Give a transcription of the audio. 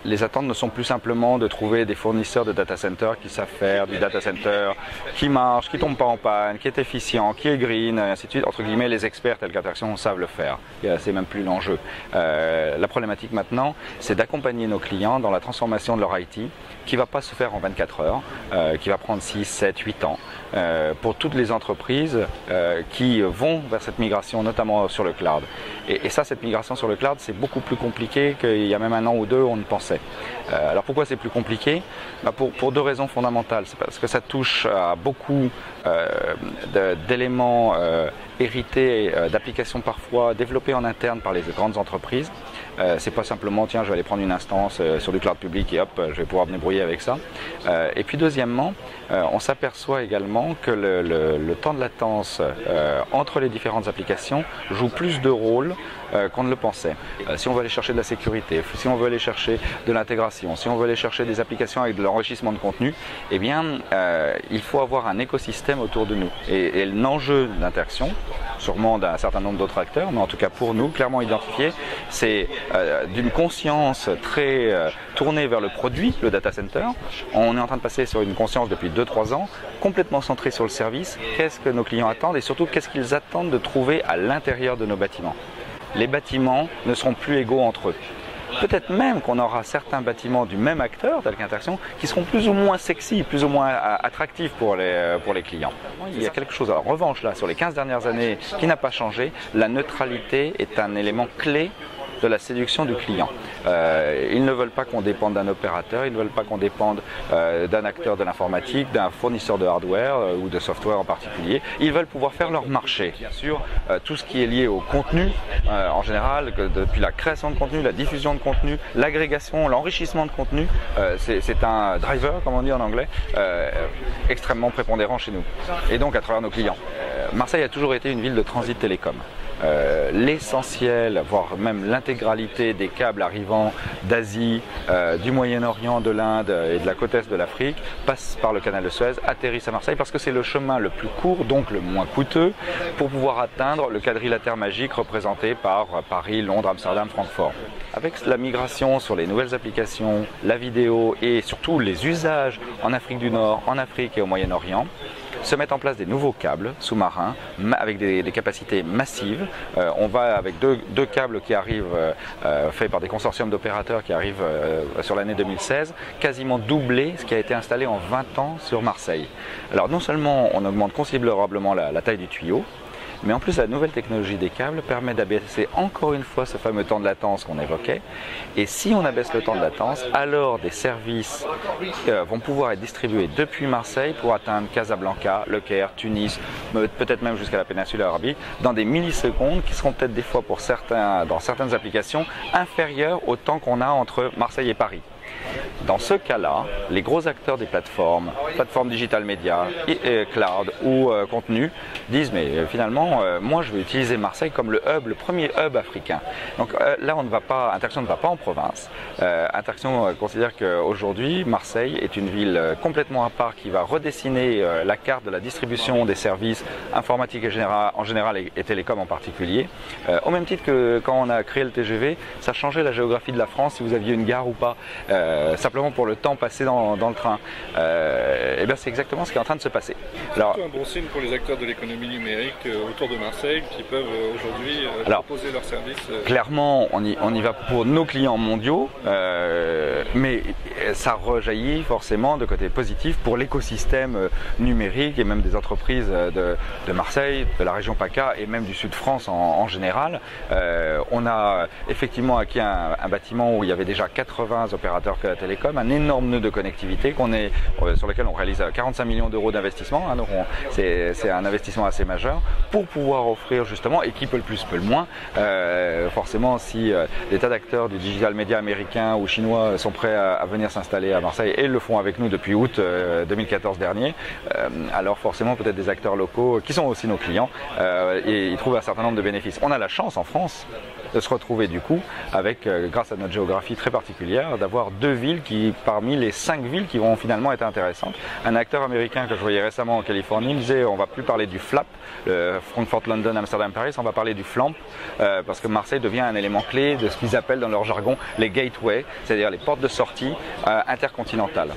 les attentes ne sont plus simplement de trouver des fournisseurs de data center qui savent faire du data center qui marche, qui tombe pas en panne, qui est efficient, qui est green, et ainsi de suite. Entre guillemets, les experts tels qu'Interxion savent le faire. C'est même plus l'enjeu. La problématique maintenant, c'est d'accompagner nos clients dans la transformation de leur IT, qui ne va pas se faire en 24 heures, qui va prendre 6, 7, 8 ans. Pour toutes les entreprises qui vont vers cette migration, notamment sur le cloud. Et ça, cette migration sur le cloud, c'est beaucoup plus compliqué qu'il y a même un an ou deux, on ne pensait. Alors pourquoi c'est plus compliqué? Pour deux raisons fondamentales. C'est parce que ça touche à beaucoup d'éléments hérités, d'applications parfois développées en interne par les grandes entreprises. C'est pas simplement tiens, je vais aller prendre une instance sur du cloud public et hop, je vais pouvoir me débrouiller avec ça. Et puis deuxièmement, on s'aperçoit également que le temps de latence entre les différentes applications joue plus de rôle qu'on ne le pensait. Si on veut aller chercher de la sécurité, si on veut aller chercher de l'intégration, si on veut aller chercher des applications avec de l'enrichissement de contenu, eh bien, il faut avoir un écosystème autour de nous. Et l'enjeu d'Interxion, sûrement d'un certain nombre d'autres acteurs, mais en tout cas pour nous, clairement identifié, c'est d'une conscience très tournée vers le produit, le data center. On est en train de passer sur une conscience depuis 2-3 ans, complètement centrée sur le service. Qu'est-ce que nos clients attendent et surtout qu'est-ce qu'ils attendent de trouver à l'intérieur de nos bâtiments. Les bâtiments ne seront plus égaux entre eux. Peut-être même qu'on aura certains bâtiments du même acteur, tel qu'Interxion, qui seront plus ou moins sexy, plus ou moins attractifs pour les clients. Il y a quelque chose, en revanche, là, sur les 15 dernières années, qui n'a pas changé. La neutralité est un élément clé de la séduction du client. Ils ne veulent pas qu'on dépende d'un opérateur, ils ne veulent pas qu'on dépende d'un acteur de l'informatique, d'un fournisseur de hardware ou de software en particulier. Ils veulent pouvoir faire leur marché. Bien sûr, tout ce qui est lié au contenu, en général, depuis la création de contenu, la diffusion de contenu, l'agrégation, l'enrichissement de contenu, c'est un driver, comme on dit en anglais, extrêmement prépondérant chez nous. Et donc à travers nos clients. Marseille a toujours été une ville de transit télécom. L'essentiel, voire même l'intégralité des câbles arrivant d'Asie, du Moyen-Orient, de l'Inde et de la côte est de l'Afrique passent par le canal de Suez, atterrissent à Marseille parce que c'est le chemin le plus court, donc le moins coûteux, pour pouvoir atteindre le quadrilatère magique représenté par Paris, Londres, Amsterdam, Francfort. Avec la migration sur les nouvelles applications, la vidéo et surtout les usages en Afrique du Nord, en Afrique et au Moyen-Orient, se mettent en place des nouveaux câbles sous-marins avec des capacités massives. On va avec deux câbles qui arrivent, faits par des consortiums d'opérateurs qui arrivent sur l'année 2016, quasiment doubler ce qui a été installé en 20 ans sur Marseille. Alors non seulement on augmente considérablement la taille du tuyau, mais en plus, la nouvelle technologie des câbles permet d'abaisser encore une fois ce fameux temps de latence qu'on évoquait. Et si on abaisse le temps de latence, alors des services vont pouvoir être distribués depuis Marseille pour atteindre Casablanca, Le Caire, Tunis, peut-être même jusqu'à la péninsule arabique, dans des millisecondes qui seront peut-être des fois pour certains, dans certaines applications, inférieurs au temps qu'on a entre Marseille et Paris. Dans ce cas-là, les gros acteurs des plateformes digital média, cloud ou contenu, disent mais finalement, moi je vais utiliser Marseille comme le hub, le premier hub africain. Donc là, Interxion ne va pas en province. Interxion considère qu'aujourd'hui, Marseille est une ville complètement à part qui va redessiner la carte de la distribution des services informatiques en général et télécom en particulier. Au même titre que quand on a créé le TGV, ça changeait la géographie de la France si vous aviez une gare ou pas. Simplement pour le temps passé dans le train. Et bien c'est exactement ce qui est en train de se passer. C'est un bon signe pour les acteurs de l'économie numérique autour de Marseille qui peuvent aujourd'hui proposer leurs services. Clairement, on y va pour nos clients mondiaux, mais ça rejaillit forcément de côté positif pour l'écosystème numérique et même des entreprises de Marseille, de la région PACA et même du sud de France en général. On a effectivement acquis un bâtiment où il y avait déjà 80 opérateurs que la télécom, un énorme nœud de connectivité sur lequel on réalise 45 millions d'euros d'investissement, donc c'est un investissement assez majeur pour pouvoir offrir justement, et qui peut le plus peut le moins, forcément si des tas d'acteurs du digital média américain ou chinois sont prêts à venir s'installer à Marseille et le font avec nous depuis août 2014 dernier, alors forcément peut-être des acteurs locaux qui sont aussi nos clients et ils trouvent un certain nombre de bénéfices. On a la chance en France de se retrouver du coup avec, grâce à notre géographie très particulière, d'avoir 2 villes qui, parmi les 5 villes qui vont finalement être intéressantes. Un acteur américain que je voyais récemment en Californie me disait on va plus parler du flap, Frankfurt, London, Amsterdam, Paris, on va parler du flamp, parce que Marseille devient un élément clé de ce qu'ils appellent dans leur jargon les gateways, c'est-à-dire les portes de sortie intercontinentales.